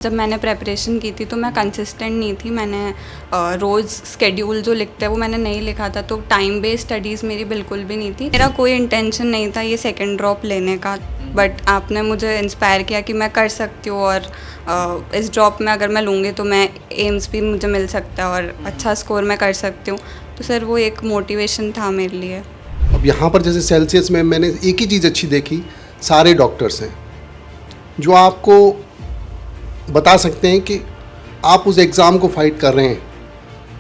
जब मैंने प्रेपरेशन की थी तो मैं कंसिस्टेंट नहीं थी। मैंने रोज़ स्केड्यूल जो लिखते हैं वो मैंने नहीं लिखा था, तो टाइम बेस्ड स्टडीज़ मेरी बिल्कुल भी नहीं थी। मेरा कोई इंटेंशन नहीं था ये सेकंड ड्रॉप लेने का, बट आपने मुझे इंस्पायर किया कि मैं कर सकती हूँ और इस ड्रॉप में अगर मैं लूँगी तो मैं एम्स भी मुझे मिल सकता है और अच्छा स्कोर मैं कर सकती हूँ। तो सर वो एक मोटिवेशन था मेरे लिए। अब यहाँ पर जैसे सेल्सियस में मैंने एक ही चीज़ अच्छी देखी, सारे डॉक्टर्स हैं जो आपको बता सकते हैं कि आप उस एग्ज़ाम को फ़ाइट कर रहे हैं,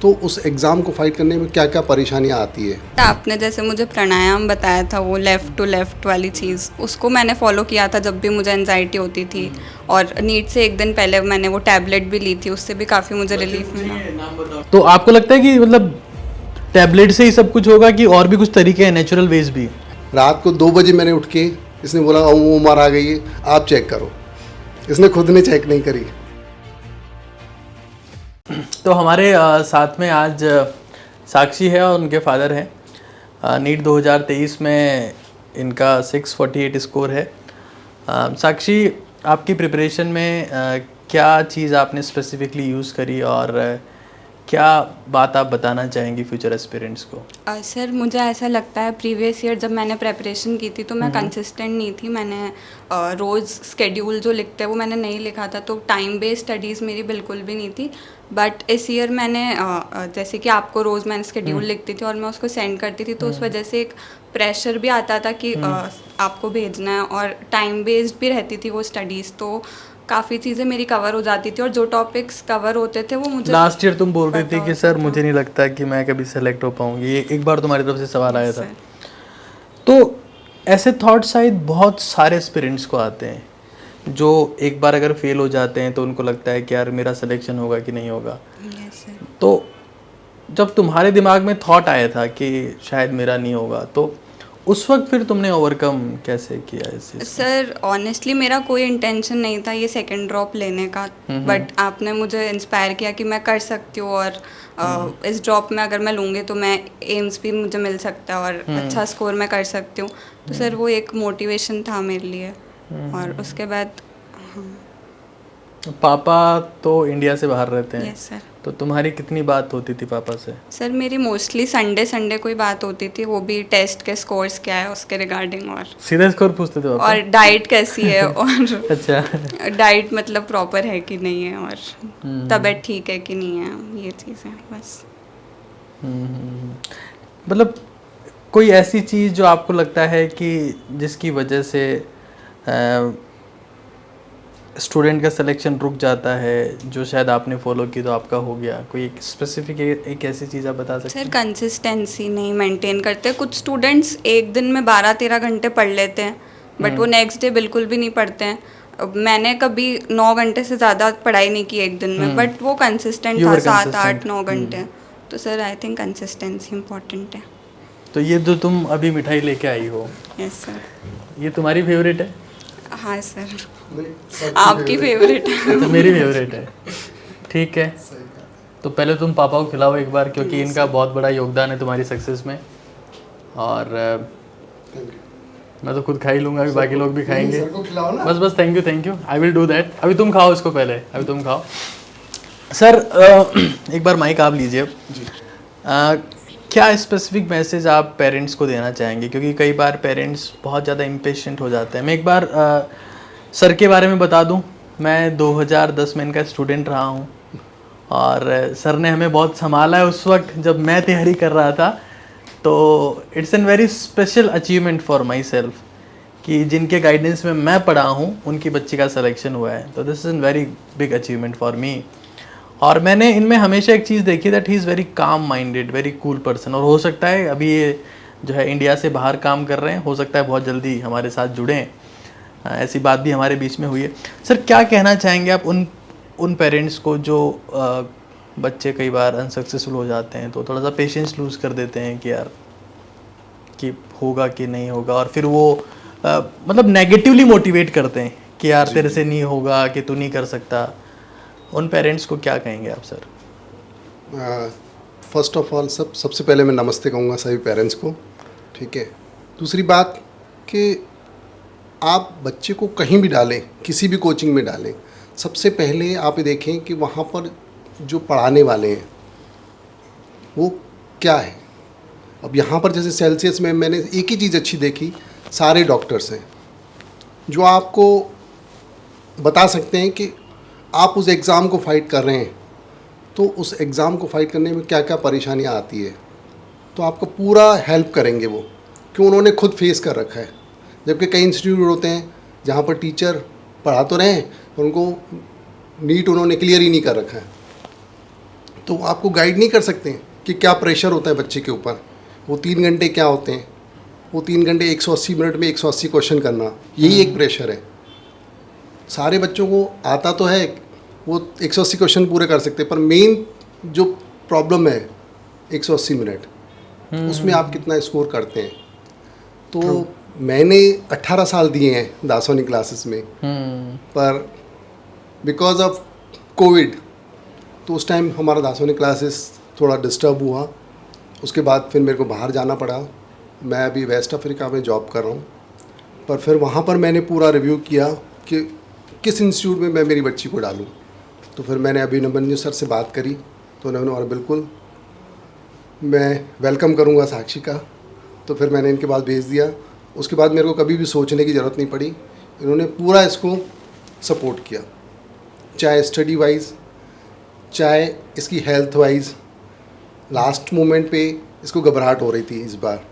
तो उस एग्ज़ाम को फ़ाइट करने में क्या क्या परेशानियाँ आती है। आपने जैसे मुझे प्राणायाम बताया था, वो लेफ़्ट टू लेफ़्ट वाली चीज़, उसको मैंने फ़ॉलो किया था जब भी मुझे एंजाइटी होती थी। और नीट से एक दिन पहले मैंने वो टैबलेट भी ली थी, उससे भी काफ़ी मुझे रिलीफ मिला। तो आपको लगता है कि मतलब टैबलेट से ही सब कुछ होगा कि और भी कुछ तरीके हैं, नेचुरल वेज भी? रात को 2 बजे मैंने उठ के, इसने बोला उमर आ गई है, आप चेक करो। इसने खुद ने चेक नहीं करी। तो हमारे साथ में आज साक्षी है और उनके फादर हैं। नीट 2023 में इनका 648 स्कोर है। साक्षी, आपकी प्रिपरेशन में क्या चीज़ आपने स्पेसिफिकली यूज़ करी और क्या बात आप बताना चाहेंगी फ्यूचर एस्पिरेंट्स को? सर मुझे ऐसा लगता है प्रीवियस ईयर जब मैंने प्रेपरेशन की थी तो मैं कंसिस्टेंट नहीं थी। मैंने रोज़ स्केड्यूल जो लिखते हैं वो मैंने नहीं लिखा था, तो टाइम बेस्ड स्टडीज़ मेरी बिल्कुल भी नहीं थी। बट इस ईयर मैंने जैसे कि आपको रोज़ मैंने स्केड्यूल लिखती थी और मैं उसको सेंड करती थी, तो उस वजह से एक प्रेशर भी आता था कि आपको भेजना है, और टाइम बेस्ड भी रहती थी वो स्टडीज़, तो काफ़ी चीज़ें मेरी कवर हो जाती थी। और जो टॉपिक्स कवर होते थे वो मुझे लास्ट ईयर तुम बोल रही थी कि सर मुझे नहीं लगता कि मैं कभी सेलेक्ट हो पाऊंगी, ये एक बार तुम्हारी तरफ से सवाल आया था। तो ऐसे थॉट शायद बहुत सारे एस्पिरेंट्स को आते हैं जो एक बार अगर फेल हो जाते हैं तो उनको लगता है कि यार मेरा सिलेक्शन होगा कि नहीं होगा। तो जब तुम्हारे दिमाग में थॉट आया था कि शायद मेरा नहीं होगा, तो उस वक्त फिर तुमने ओवरकम कैसे किया इस चीज़ को? सर ऑनेस्टली मेरा कोई इंटेंशन नहीं था ये सेकंड ड्रॉप लेने का, बट आपने मुझे इंस्पायर किया कि मैं कर सकती हूँ और इस ड्रॉप में अगर मैं लूँगी तो मैं एम्स भी मुझे मिल सकता है और अच्छा स्कोर मैं कर सकती हूँ। तो सर वो एक मोटिवेशन था मेरे लिए। और उसके बाद पापा तो इंडिया से बाहर रहते हैं। Yes sir. तो तुम्हारी कितनी बात होती थी पापा से? सर मेरी मोस्टली संडे कोई बात होती थी, वो भी टेस्ट के स्कोर्स क्या है उसके रिगार्डिंग, और सीधा स्कोर पूछते थे पापा? और डाइट कैसी है और अच्छा। डाइट मतलब प्रॉपर है कि नहीं है, और तबीयत ठीक है कि नहीं है, ये चीज़ें बस। मतलब कोई ऐसी चीज़ जो आपको लगता है कि जिसकी वजह से स्टूडेंट का सिलेक्शन रुक जाता है, जो शायद आपने फॉलो की तो आपका हो गया? कोई एक स्पेसिफिक एक ऐसी चीज़ आप बता सकते सर हैं? कंसिस्टेंसी नहीं मेंटेन करते। कुछ स्टूडेंट्स एक दिन में 12-13 घंटे पढ़ लेते हैं, बट वो नेक्स्ट डे बिल्कुल भी नहीं पढ़ते हैं। अब मैंने कभी 9 घंटे से ज़्यादा पढ़ाई नहीं की एक दिन में, बट वो कंसिस्टेंट You था were 7-8-9 घंटे। तो sir I think consistency important है। तो ये जो तुम अभी मिठाई लेके आई हो, यस सर। ये तुम्हारी फेवरेट है? हाँ सर, आपकी फेवरेट है। तो मेरी फेवरेट है। ठीक है, तो पहले तुम पापा को खिलाओ एक बार, क्योंकि इनका बहुत बड़ा योगदान है तुम्हारी सक्सेस में। और मैं तो खुद खा ही लूँगा, अभी बाकी लोग भी खाएंगे। बस बस, thank you, I will do that. अभी तुम खाओ इसको पहले, अभी तुम खाओ। सर एक बार माइक आप लीजिए। क्या स्पेसिफिक मैसेज आप पेरेंट्स को देना चाहेंगे, क्योंकि कई बार पेरेंट्स बहुत ज़्यादा इम्पेशेंट हो जाते हैं। मैं एक बार सर के बारे में बता दूं, मैं 2010 में इनका स्टूडेंट रहा हूं और सर ने हमें बहुत संभाला है उस वक्त जब मैं तैयारी कर रहा था। तो it's an very special achievement for my self कि जिनके गाइडेंस में मैं पढ़ा हूँ उनकी बच्ची का सिलेक्शन हुआ है। तो this is an very big achievement for me. और मैंने इनमें हमेशा एक चीज़ देखी, that he is very calm minded, very cool person. और हो सकता है अभी ये जो है इंडिया से बाहर काम कर रहे हैं, हो सकता है बहुत जल्दी हमारे साथ जुड़ें। ऐसी बात भी हमारे बीच में हुई है। सर क्या कहना चाहेंगे आप उन पेरेंट्स को जो बच्चे कई बार अनसक्सेसफुल हो जाते हैं, तो थोड़ा सा पेशेंस लूज़ कर देते हैं कि यार कि होगा कि नहीं होगा, और फिर वो मतलब नेगेटिवली मोटिवेट करते हैं कि यार तेरे से नहीं होगा, कि तू नहीं कर सकता। उन पेरेंट्स को क्या कहेंगे आप सर? फर्स्ट ऑफ ऑल सबसे पहले मैं नमस्ते कहूँगा सभी पेरेंट्स को, ठीक है। दूसरी बात कि आप बच्चे को कहीं भी डालें, किसी भी कोचिंग में डालें, सबसे पहले आप ये देखें कि वहाँ पर जो पढ़ाने वाले हैं वो क्या है। अब यहाँ पर जैसे सेल्सियस में मैंने एक ही चीज़ अच्छी देखी, सारे डॉक्टर्स हैं जो आपको बता सकते हैं कि आप उस एग्ज़ाम को फ़ाइट कर रहे हैं तो उस एग्ज़ाम को फ़ाइट करने में क्या क्या परेशानियाँ आती है, तो आपको पूरा हेल्प करेंगे वो, क्यों उन्होंने खुद फेस कर रखा है। जबकि कई इंस्टीट्यूट होते हैं जहाँ पर टीचर पढ़ा तो रहे हैं उनको नीट उन्होंने क्लियर ही नहीं कर रखा है, तो वो आपको गाइड नहीं कर सकते कि क्या प्रेशर होता है बच्चे के ऊपर। वो 3 घंटे क्या होते हैं, वो 3 घंटे 180 मिनट में 180 क्वेश्चन करना, यही एक प्रेशर है। सारे बच्चों को आता तो है, वो 180 क्वेश्चन पूरे कर सकते हैं, पर मेन जो प्रॉब्लम है 180 मिनट, उसमें आप कितना स्कोर करते हैं। तो मैंने 18 साल दिए हैं दासवानी क्लासेस में, पर बिकॉज ऑफ कोविड तो उस टाइम हमारा दासवानी क्लासेस थोड़ा डिस्टर्ब हुआ। उसके बाद फिर मेरे को बाहर जाना पड़ा। मैं अभी वेस्ट अफ्रीका में जॉब कर रहा हूँ, पर फिर वहाँ पर मैंने पूरा रिव्यू किया कि किस इंस्टीट्यूट में मैं मेरी बच्ची को डालूँ। तो फिर मैंने अभिनंदन सर से बात करी तो उन्होंने और बिल्कुल मैं वेलकम करूँगा साक्षी का, तो फिर मैंने इनके पास भेज दिया। उसके बाद मेरे को कभी भी सोचने की ज़रूरत नहीं पड़ी, इन्होंने पूरा इसको सपोर्ट किया, चाहे स्टडी वाइज चाहे इसकी हेल्थ वाइज। लास्ट मोमेंट पे इसको घबराहट हो रही थी, इस बार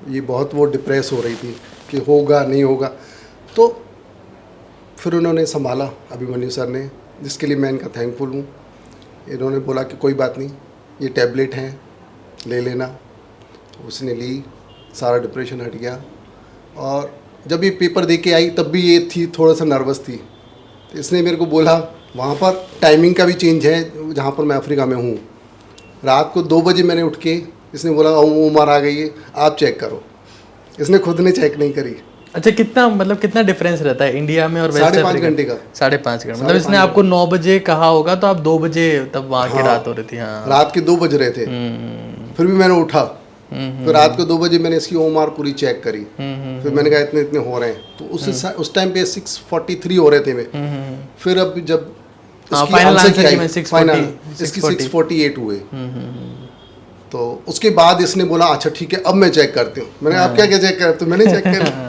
ये बहुत वो डिप्रेस हो रही थी कि होगा नहीं होगा, तो फिर उन्होंने संभाला अभिमन्यु सर ने, जिसके लिए मैं इनका थैंकफुल हूँ। इन्होंने बोला कि कोई बात नहीं, ये टैबलेट हैं ले लेना। उसने ली, सारा डिप्रेशन हट गया। और जब ये पेपर दे के आई तब भी ये थी, थोड़ा सा नर्वस थी। तो इसने मेरे को बोला वहाँ पर टाइमिंग का भी चेंज है, जहाँ पर मैं अफ्रीका में हूँ। रात को 2 बजे मैंने उठ के, इसने बोला उमर आ गई है, आप चेक करो। इसने खुद ने चेक नहीं करी। अच्छा, कितना डिफरेंस रहता है इंडिया में और वेस्ट अफ्रीका? 5.5 घंटे का। 5.5 घंटे, मतलब इसने आपको 9 बजे कहा होगा तो आप 2 बजे तब वहाँ की रात हो रही थी। हाँ, रात के 2 बज रहे थे, फिर भी मैंने उठा। फिर रात को 2 बजे मैंने इसकी ओमआर पूरी चेक करी। फिर मैंने कहा इतने इतने हो रहे हैं, तो उस टाइम पे 643 हो रहे थे मैं। फिर अब जब फाइनल आंसर में 648 हुए, तो उसके बाद इसने बोला अच्छा ठीक है अब मैं चेक करती हूँ। मैंने आप क्या क्या चेक करते हो? मैंने चेक कर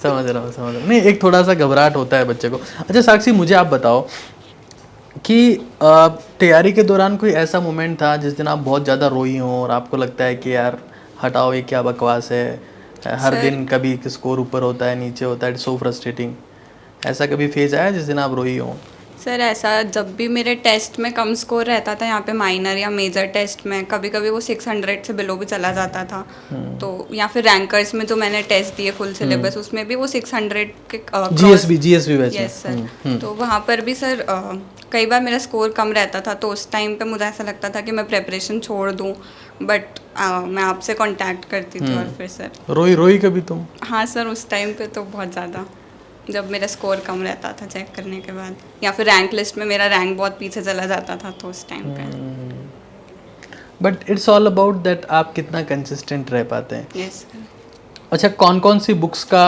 समझ रहा हूँ। नहीं, एक थोड़ा सा घबराहट होता है बच्चे को। अच्छा साक्षी, मुझे आप बताओ कि तैयारी के दौरान कोई ऐसा मोमेंट था जिस दिन आप बहुत ज़्यादा रोई हो और आपको लगता है कि यार हटाओ ये क्या बकवास है, हर दिन कभी स्कोर ऊपर होता है नीचे होता है, सो फ्रस्ट्रेटिंग। ऐसा कभी फेज आया जिस दिन आप रोई हो? सर ऐसा जब भी मेरे टेस्ट में कम स्कोर रहता था, यहाँ पे माइनर या मेजर टेस्ट में कभी कभी वो 600 से बिलो भी चला जाता था। तो या फिर रैंकर्स में जो मैंने टेस्ट दिए फुल सिलेबस, उसमें भी वो 600 के जीएसबी वैसे। Yes sir. तो वहाँ पर भी सर कई बार मेरा स्कोर कम रहता था, तो उस टाइम पे मुझे ऐसा लगता था कि मैं प्रेपरेशन छोड़ दूँ, बट मैं आपसे कांटेक्ट करती थी। और फिर सर रोई कभी तुम? हाँ सर, उस टाइम पे तो बहुत ज़्यादा, जब मेरा स्कोर कम रहता था चेक करने के बाद, या फिर रैंक लिस्ट में मेरा रैंक बहुत पीछे चला जाता था, तो उस टाइम पे। But it's all about that आप कितना कंसिस्टेंट रह पाते हैं। Yes sir. अच्छा, कौन कौन सी बुक्स का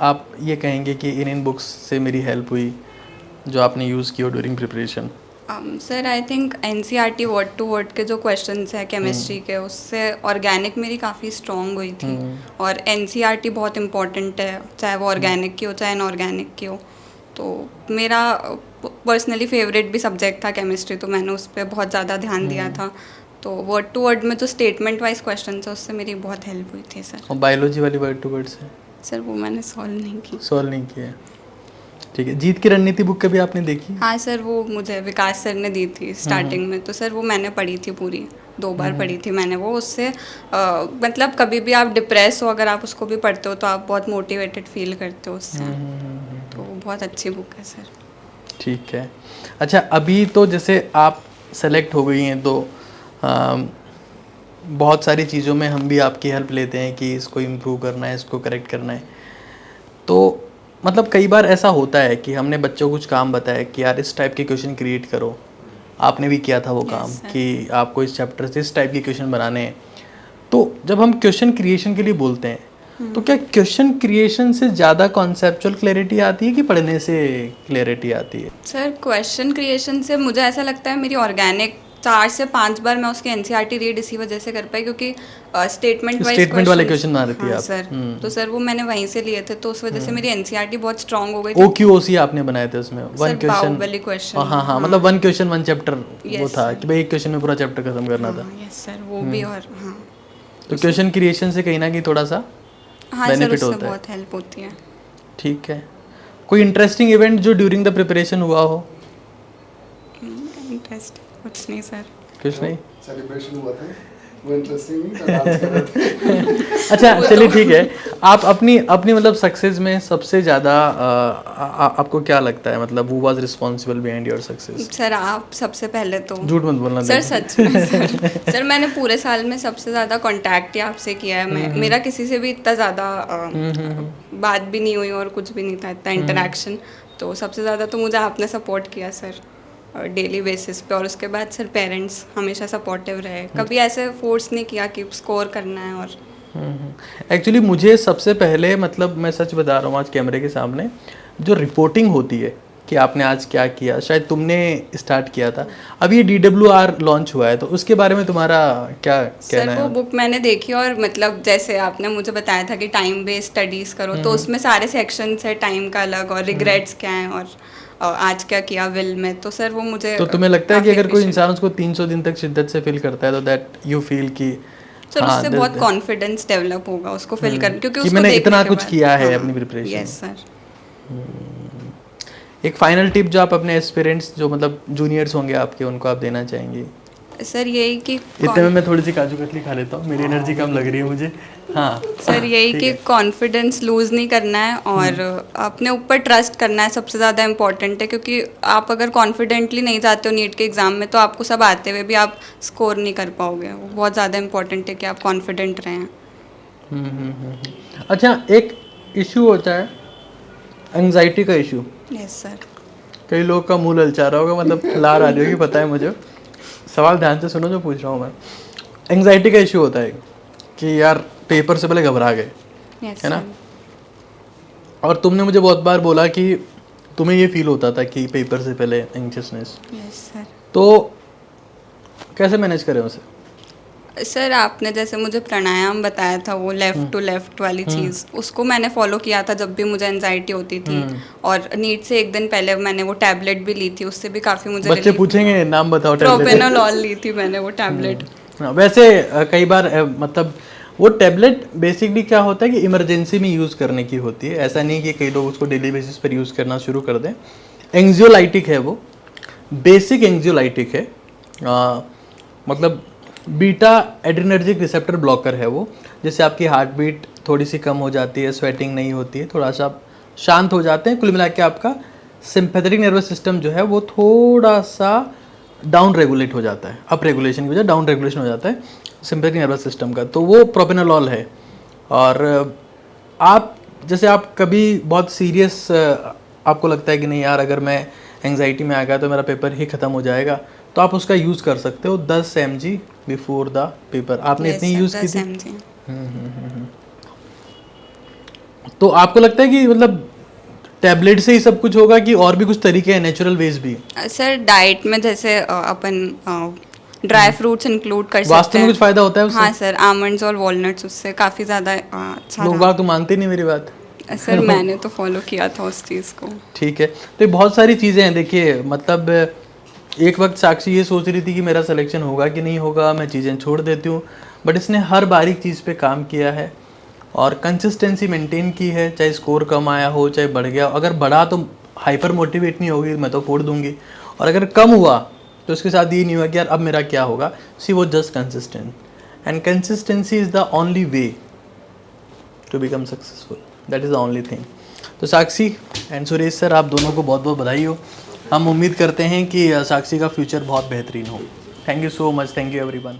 आप ये कहेंगे कि इन बुक्स से मेरी हेल्प हुई जो आपने यूज़ किया during preparation? Sir I think NCERT word to word के जो क्वेश्चंस है केमिस्ट्री के, उससे ऑर्गेनिक मेरी काफ़ी स्ट्रॉन्ग हुई थी। और एनसीईआरटी बहुत इंपॉर्टेंट है, चाहे वो ऑर्गेनिक की हो चाहे इनऑर्गेनिक की हो। तो मेरा पर्सनली फेवरेट भी सब्जेक्ट था केमिस्ट्री, तो मैंने उस पर बहुत ज़्यादा ध्यान दिया था। तो वर्ड टू वर्ड में जो स्टेटमेंट वाइज क्वेश्चन है उससे मेरी बहुत हेल्प हुई थी सर। और बायोलॉजी वाली वर्ड टू वर्ड से? सर वो मैंने सॉल्व नहीं की। ठीक है। जीत की रणनीति बुक कभी आपने देखी? हाँ सर, वो मुझे विकास सर ने दी थी स्टार्टिंग में, तो सर वो मैंने पढ़ी थी पूरी, 2 बार पढ़ी थी मैंने वो। उससे मतलब कभी भी आप डिप्रेस हो, अगर आप उसको भी पढ़ते हो तो आप बहुत मोटिवेटेड फील करते हो उससे। तो बहुत अच्छी बुक है सर। ठीक है। अच्छा, अभी तो जैसे आप सेलेक्ट हो गई हैं, तो बहुत सारी चीज़ों में हम भी आपकी हेल्प लेते हैं कि इसको इम्प्रूव करना है, इसको करेक्ट करना है। तो मतलब कई बार ऐसा होता है कि हमने बच्चों को कुछ काम बताया कि यार इस टाइप के क्वेश्चन क्रिएट करो, आपने भी किया था वो काम कि आपको इस चैप्टर से इस टाइप के क्वेश्चन बनाने हैं। तो जब हम क्वेश्चन क्रिएशन के लिए बोलते हैं तो क्या क्वेश्चन क्रिएशन से ज़्यादा कॉन्सेप्चुअल क्लैरिटी आती है कि पढ़ने से क्लैरिटी आती है? सर क्वेश्चन क्रिएशन से मुझे ऐसा लगता है मेरी ऑर्गेनिक 4 से 5 बार मैं उसकी एनसीईआरटी रीड इसी वजह से कर पाई क्योंकि स्टेटमेंट वाले क्वेश्चन बना रही थी आप। सर तो सर वो मैंने वहीं से लिए थे तो उस वजह से मेरी एनसीईआरटी बहुत स्ट्रांग हो गई थी। OQOC आपने बनाए थे उसमें वन बाहुबली क्वेश्चन। हाँ, मतलब वन क्वेश्चन वन चैप्टर वो था कि भाई एक क्वेश्चन में पूरा चैप्टर खत्म करना था। यस सर वो भी और हाँ तो क्वेश्चन क्रिएशन से कहीं ना कहीं थोड़ा सा हाँ सर बेनिफिट उससे होता है। बहुत हेल्प होती है। ठीक है, कोई इंटरेस्टिंग इवेंट जो ड्यूरिंग द प्रिपरेशन हुआ हो? इंटरेस्ट कुछ नहीं सर। कुछ नहीं। सेलिब्रेशन हुआ था वो इंटरेस्टिंग नहीं था, डांस कर रहे थे। अच्छा चलिए ठीक है, आप अपनी मतलब सक्सेस में सबसे ज़्यादा आपको क्या लगता है, मतलब who was responsible behind your success? Sir आप सबसे पहले तो झूठ मत बोलना सर सच में सर मैंने पूरे साल में सबसे ज़्यादा कांटेक्ट ही आपसे किया है। मैं मेरा किसी से भी इतना ज़्यादा बात भी नहीं हुई और कुछ भी नहीं था इतना इंटरेक्शन। तो सबसे ज़्यादा तो मुझे आपने सपोर्ट किया सर डेली बेसिस पे। और उसके बाद सर पेरेंट्स हमेशा सपोर्टिव रहे, कभी ऐसे फोर्स नहीं किया कि स्कोर करना है। और एक्चुअली मुझे सबसे पहले, मतलब मैं सच बता रहा हूँ आज कैमरे के सामने, जो रिपोर्टिंग होती है कि आपने आज क्या किया, शायद तुमने स्टार्ट किया था। अब ये DWR लॉन्च हुआ है तो उसके बारे में तुम्हारा क्या कहना है? सर वो बुक मैंने देखी और मतलब जैसे आपने मुझे बताया था कि टाइम बेस्ड स्टडीज़ करो तो उसमें सारे सेक्शंस है टाइम का अलग और रिग्रेट्स क्या हैं और आज क्या किया विल में। तो सर वो मुझे तो तुम्हें लगता है कि अगर कोई इंसान उसको 300 दिन तक शिद्दत से फील करता है तो दैट यू फील कि सर उससे बहुत कॉन्फिडेंस डेवलप होगा उसको फील करने, क्योंकि उसको मैंने इतना कुछ बाद, किया है अपनी प्रिपरेशन। Yes sir. एक फाइनल टिप जो आप अपने एस्पिरेंट्स जो मतलब जूनियर्स होंगे आपके, उनको आप देना चाहेंगे? सर यही कि इतने में मैं थोड़ी सी काजू कतली खा लेता हूँ, मेरी एनर्जी कम लग रही है मुझे। हाँ सर यही कि कॉन्फिडेंस लूज़ नहीं करना है और अपने ऊपर ट्रस्ट करना है, सबसे ज़्यादा इम्पॉर्टेंट है। क्योंकि आप अगर कॉन्फिडेंटली नहीं जाते हो नीट के एग्ज़ाम में तो आपको सब आते हुए भी आप स्कोर नहीं कर पाओगे। वो बहुत ज़्यादा इम्पॉर्टेंट है कि आप कॉन्फिडेंट रहें। अच्छा एक इशू होता है एंग्जाइटी का इशू। Yes sir. कई लोग का मुंह ललचा रहा होगा, मतलब लार आ रही होगी, पता है मुझे। सवाल ध्यान से सुनो जो पूछ रहा हूँ मैं। एंग्जाइटी का इशू होता है कि यार पेपर से पहले घबरा गए, है ना? और तुमने मुझे बहुत बार बोला कि तुम्हें ये फील होता था कि पेपर से पहले एंग्शियसनेस। Yes sir. तो कैसे मैनेज करें उसे? सर आपने जैसे मुझे प्राणायाम बताया था वो लेफ़्ट टू लेफ़्ट वाली चीज़, उसको मैंने फॉलो किया था जब भी मुझे एंजाइटी होती थी। और नीट से एक दिन पहले मैंने वो टैबलेट भी ली थी, उससे भी काफ़ी मुझे बच्चे पूछेंगे नाम बताओ। प्रोपेनोलॉल ली थी मैंने वो टैबलेट। वैसे कई बार मतलब वो टैबलेट बेसिकली क्या होता है कि इमरजेंसी में यूज़ करने की होती है, ऐसा नहीं कि कई लोग उसको डेली बेसिस पर यूज़ करना शुरू कर दें। एंग्जियोलाइटिक है वो, बेसिक एंग्जियोलाइटिक है, मतलब बीटा एड्रेनर्जिक रिसेप्टर ब्लॉकर है वो, जिससे आपकी हार्ट बीट थोड़ी सी कम हो जाती है, स्वेटिंग नहीं होती है, थोड़ा सा शांत हो जाते हैं। कुल मिला के आपका सिंपैथेटिक नर्वस सिस्टम जो है वो थोड़ा सा डाउन रेगुलेट हो जाता है, अप रेगुलेशन की वजह डाउन रेगुलेशन हो जाता है सिंपैथेटिक नर्वस सिस्टम का। तो वो प्रोपेनोलॉल है। और आप जैसे आप कभी बहुत सीरियस आपको लगता है कि नहीं यार अगर मैं एंग्जाइटी में आ गया तो मेरा पेपर ही ख़त्म हो जाएगा, तो आप उसका यूज़ कर सकते हो 10 mg बिफोर द पेपर। आपने इतनी यूज़ की थी। तो आपको लगता है कि मतलब टैबलेट से ही सब कुछ होगा कि और भी कुछ तरीके हैं, नेचुरल वेज भी? सर डाइट में जैसे अपन ड्राई फ्रूट्स इंक्लूड कर सकते हैं। वास्तव में कुछ फायदा होता है उससे? हाँ सर, आमंड्स और वॉलनट्स उससे काफ़ी ज़्यादा अच्छा। लोग बात तो मानते नहीं मेरी बात। सर मैंने तो फॉलो किया था उस चीज़ को। ठीक है, तो ये बहुत सारी चीज़ें हैं। देखिए मतलब एक वक्त साक्षी ये सोच रही थी कि मेरा सिलेक्शन होगा कि नहीं होगा, मैं चीज़ें छोड़ देती हूँ, बट इसने हर बारीक चीज़ पे काम किया है और कंसिस्टेंसी मेंटेन की है, चाहे स्कोर कम आया हो चाहे बढ़ गया। अगर बढ़ा तो हाइपर मोटिवेट नहीं होगी, मैं तो फोड़ दूंगी, और अगर कम हुआ तो उसके साथ ये नहीं हुआ कि यार अब मेरा क्या होगा। सी वो just consistent, and consistency is the only way to become successful, that is the only thing. तो साक्षी एंड सुरेश सर, आप दोनों को बहुत बहुत बधाई हो। हम उम्मीद करते हैं कि साक्षी का फ्यूचर बहुत बेहतरीन हो। Thank you so much, thank you everyone.